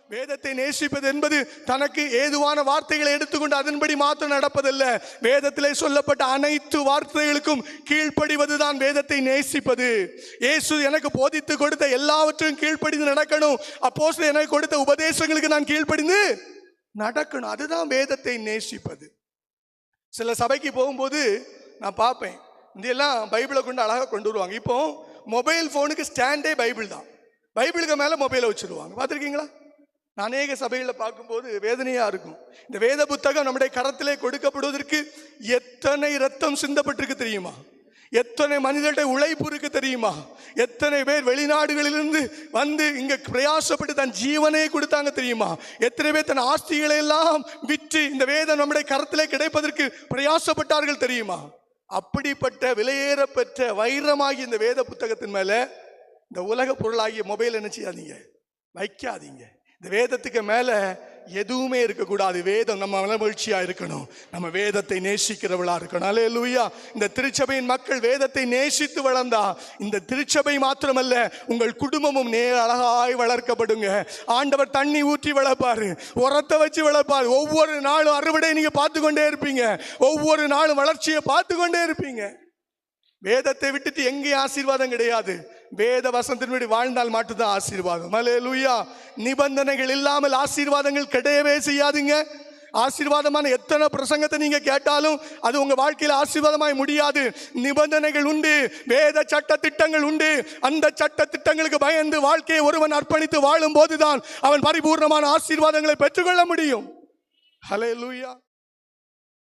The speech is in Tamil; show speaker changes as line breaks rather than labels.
வேதத்தை நேசிப்பது என்பது தனக்கு ஏதுவான வார்த்தைகளை எடுத்துக்கொண்டு அதன்படி மாத்திரம் நடப்பதல்ல. வேதத்திலே சொல்லப்பட்ட அனைத்து வார்த்தைகளுக்கும் கீழ்ப்படிவதுதான் வேதத்தை நேசிப்பது. இயேசு எனக்கு போதித்து கொடுத்த எல்லாவற்றையும் கீழ்ப்படிந்து நடக்கணும். அப்போஸ்தலர் எனக்கு கொடுத்த உபதேசங்களுக்கு நான் கீழ்ப்படிந்து நடக்கணும். அதுதான் வேதத்தை நேசிப்பது. சில சபைக்கு போகும்போது நான் பார்ப்பேன், இதெல்லாம் பைபிளை கொண்டு அழகாக கொண்டு வருவாங்க. இப்போ மொபைல் ஃபோனுக்கு ஸ்டாண்டே பைபிள் தான். பைபிளுக்கு மேலே மொபைலை வச்சுருவாங்க. பார்த்துருக்கீங்களா? நான் அநேக சபைகளில் பார்க்கும்போது வேதனையாக இருக்கும். இந்த வேத புத்தகம் நம்முடைய கரத்திலே கொடுக்கப்படுவதற்கு எத்தனை ரத்தம் சிந்தப்பட்டிருக்கு தெரியுமா? எத்தனை மனிதர்களுடைய உழைப்பு இருக்கு தெரியுமா? எத்தனை பேர் வெளிநாடுகளிலிருந்து வந்து இங்கே பிரயாசப்பட்டு தன் ஜீவனை கொடுத்தாங்க தெரியுமா? எத்தனை பேர் தன் ஆஸ்திகளை எல்லாம் விற்று இந்த வேதம் நம்முடைய கரத்திலே கிடைப்பதற்கு பிரயாசப்பட்டார்கள் தெரியுமா? அப்படிப்பட்ட விலையேறப்பெற்ற வைரமாகி இந்த வேத புத்தகத்தின் மேலே இந்த உலக பொருளாகிய மொபைல் என்ன செய்யாதீங்க, வைக்காதீங்க. இந்த வேதத்துக்கு மேல எதுவுமே இருக்கக்கூடாது. வேதம் நம்ம மகிழ்ச்சியா இருக்கணும். நம்ம வேதத்தை நேசிக்கிறவளா இருக்கணும். அல்லேலூயா. இந்த திருச்சபையின் மக்கள் வேதத்தை நேசித்து வளர்ந்தா இந்த திருச்சபை மாத்திரமல்ல, உங்கள் குடும்பமும் அழகாய் வளர்க்கப்படுங்க. ஆண்டவர் தண்ணி ஊற்றி வளர்ப்பாரு, உரத்தை வச்சு வளர்ப்பாரு. ஒவ்வொரு நாளும் அறுவடை நீங்க பார்த்து கொண்டே இருப்பீங்க. ஒவ்வொரு நாளும் வளர்ச்சியை பார்த்து கொண்டே இருப்பீங்க. வேதத்தை விட்டுட்டு எங்கேயும் ஆசீர்வாதம் கிடையாது. வேத வசனத்தின்படி வாழ்ந்தால் மட்டும்தான் ஆசீர்வாதம். அல்லேலூயா. நிபந்தனைகள் இல்லாமல் ஆசீர்வாதங்கள் கிடையவே செய்யாதுங்க. ஆசீர்வாதமான எத்தனை பிரசங்கத்தை நீங்க கேட்டாலும் அது உங்க வாழ்க்கையில் ஆசீர்வாதமாய் முடியாது. நிபந்தனைகள் உண்டு, வேத சட்ட திட்டங்கள் உண்டு. அந்த சட்ட திட்டங்களுக்கு பயந்து வாழ்க்கையை ஒருவன் அர்ப்பணித்து வாழும் போதுதான் அவன் பரிபூர்ணமான ஆசீர்வாதங்களை பெற்றுக்கொள்ள முடியும். அல்லேலூயா.